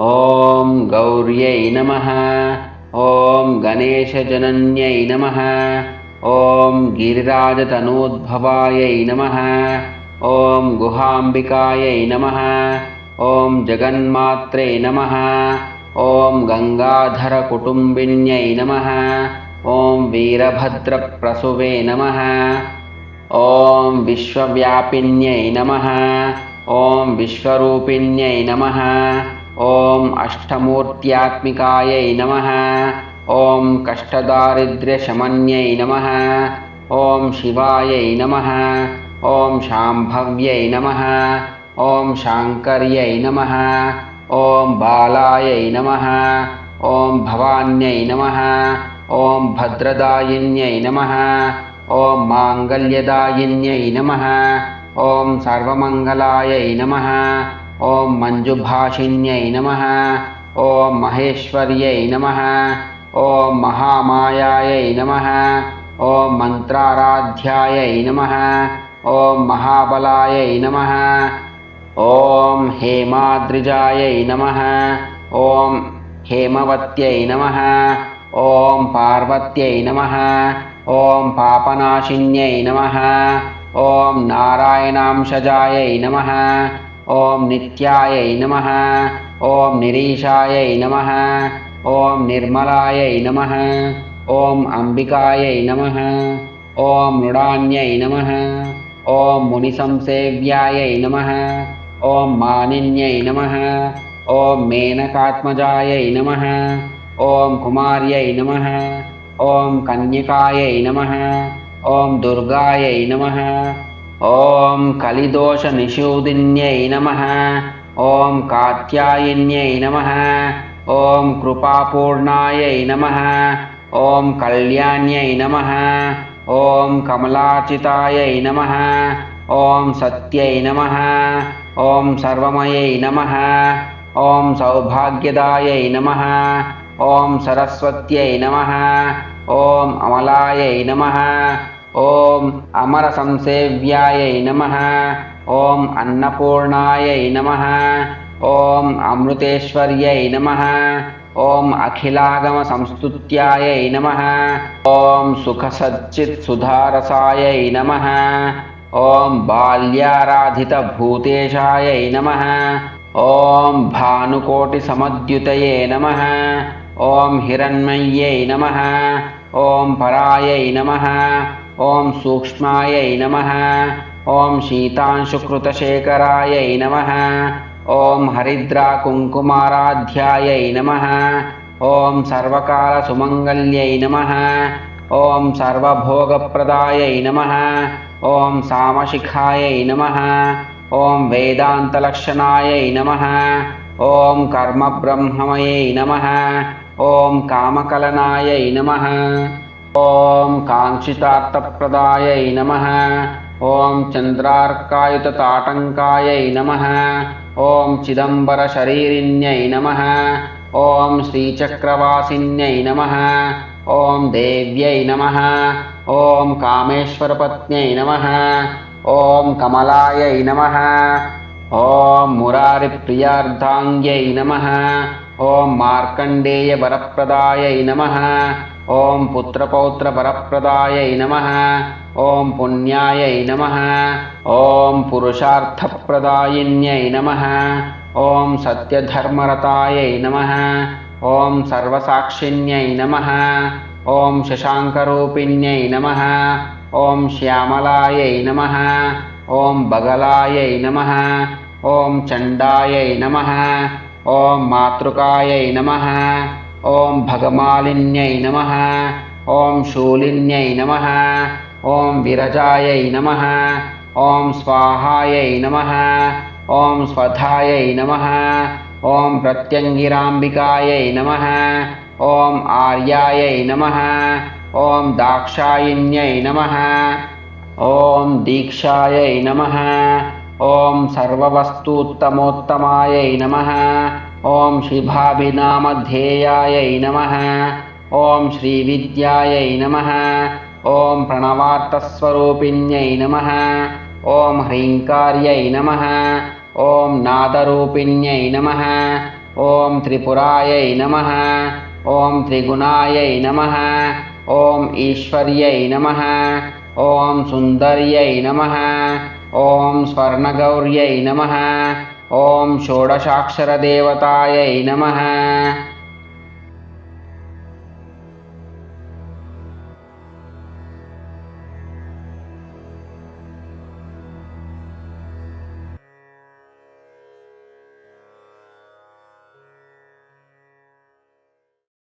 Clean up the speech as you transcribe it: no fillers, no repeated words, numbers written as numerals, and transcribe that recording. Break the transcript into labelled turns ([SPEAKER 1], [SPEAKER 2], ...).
[SPEAKER 1] ॐ गौर्यै नमः। ॐ गणेशजनन्यै नमः। ॐ गिरिराजतनूद्भवायै नमः। ॐ गुहाम्बिकायै नमः। ॐ जगन्मात्रे नमः। ॐ गङ्गाधरकुटुम्बिन्यै नमः। ॐ वीरभद्रप्रसुवे नमः। ॐ विश्वव्यापिन्यै नमः। ॐ विश्वरूपिण्यै नमः। ॐ अष्टमूर्त्यात्मिकायै नमः। ॐ कष्टदारिद्र्यशमन्यै नमः। ॐ शिवायै नमः। ॐ शाम्भव्यै नमः। ॐ शाङ्कर्यै नमः। ॐ बालायै नमः। ॐ भवान्यै नमः। ॐ भद्रदायिन्यै नमः। ॐ माङ्गल्यदायिन्यै नमः। ॐ सर्वमङ्गलायै नमः। ॐ मञ्जुभाषिन्यै नमः। ॐ महेश्वर्यै नमः। ॐ महामायायै नमः। ॐ मन्त्राराध्यायै नमः। ॐ महाबलायै नमः। ॐ हेमाद्रिजायै नमः। ॐ हेमवत्यै नमः। ॐ पार्वत्यै नमः। ॐ पापनाशिन्यै नमः। ॐ नारायणांशजायै नमः। ॐ नित्यायै नमः। ॐ निरीशायै नमः। ॐ निर्मलायै नमः। ॐ अम्बिकायै नमः। ॐ मृडान्यै नमः। ॐ मुनिसंसेव्यायै नमः। ॐ मानिन्यै नमः। ॐ मेनकात्मजायै नमः। ॐ कुमार्यै नमः। ॐ कन्यकायै नमः। ॐ दुर्गायै नमः। ॐ कलिदोषनिषूदिन्यै नमः। ॐ कात्यायन्यै नमः। ॐ कृपापूर्णायै नमः। ॐ कल्याण्यै नमः। ॐ कमलार्चितायै नमः। ॐ सत्यै नमः। ॐ सर्वमयै नमः। ॐ सौभाग्यदायै नमः। ॐ सरस्वत्यै नमः। ॐ अमलायै नमः। ॐ अमरसंसेव्यायै नमः। ॐ अन्नपूर्णायै नमः। ॐ अमृतेश्वर्यै नमः। ॐ अखिलागमसंस्तुत्यायै नमः। ॐ सुखसच्चित्सुधारसायै नमः। ॐ बाल्याराधितभूतेशायै नमः। ॐ भानुकोटिसमद्युतये नमः। ॐ हिरण्मय्यै नमः। ॐ परायै नमः। ॐ सूक्ष्मायै नमः। ॐ शीतांशुकृतशेखरायै नमः। ॐ हरिद्राकुङ्कुमाराध्यायै नमः। ॐ सर्वकालसुमङ्गल्यै नमः। ॐ सर्वभोगप्रदायै नमः। ॐ सामशिखायै नमः। ॐ वेदान्तलक्षणायै नमः। ॐ कर्मब्रह्ममयै नमः। ॐ कामकलनायै नमः। ॐ काङ्क्षितार्थप्रदायै नमः। ॐ चन्द्रार्कायुतताटङ्कायै नमः। ॐ चिदम्बरशरीरिण्यै नमः। ॐ श्रीचक्रवासिन्यै नमः। ॐ देव्यै नमः। ॐ कामेश्वरपत्न्यै नमः। ॐ कमलायै नमः। ॐ मुरारिप्रियार्धाङ्ग्यै नमः। ॐ मार्कण्डेयवरप्रदायै नमः। ॐ पुत्रपौत्रवरप्रदायै नमः। ॐ पुण्यायै नमः। ॐ पुरुषार्थप्रदायिन्यै नमः। ॐ सत्यधर्मरतायै नमः। ॐ सर्वसाक्षिण्यै नमः। ॐ शशाङ्करूपिण्यै नमः। ॐ श्यामलायै नमः। ॐ बगलायै नमः। ॐ चण्डायै नमः। ॐ मातृकायै नमः। ॐ भगमालिन्यै नमः। ॐ शूलिन्यै नमः। ॐ विरजायै नमः। ॐ स्वाहायै नमः। ॐ स्वधायै नमः। ॐ प्रत्यङ्गिराम्बिकायै नमः। ॐ आर्यायै नमः। ॐ दाक्षायिन्यै नमः। ॐ दीक्षायै नमः। ॐ सर्ववस्तूत्तमोत्तमायै नमः। ॐ शिभाभिनामध्येयायै नमः। ॐ श्रीविद्यायै नमः। ॐ प्रणवार्थस्वरूपिण्यै नमः। ॐ ह्रीङ्कार्यै नमः। ॐ नादरूपिण्यै नमः। ॐ त्रिपुरायै नमः ॐ त्रिगुणायै नमः ॐ ईश्वर्यै नमः ॐ सुन्दर्यै नमः ॐ स्वर्णगौर्यै नमः ॐ षोडशाक्षरदेवतायै नमः।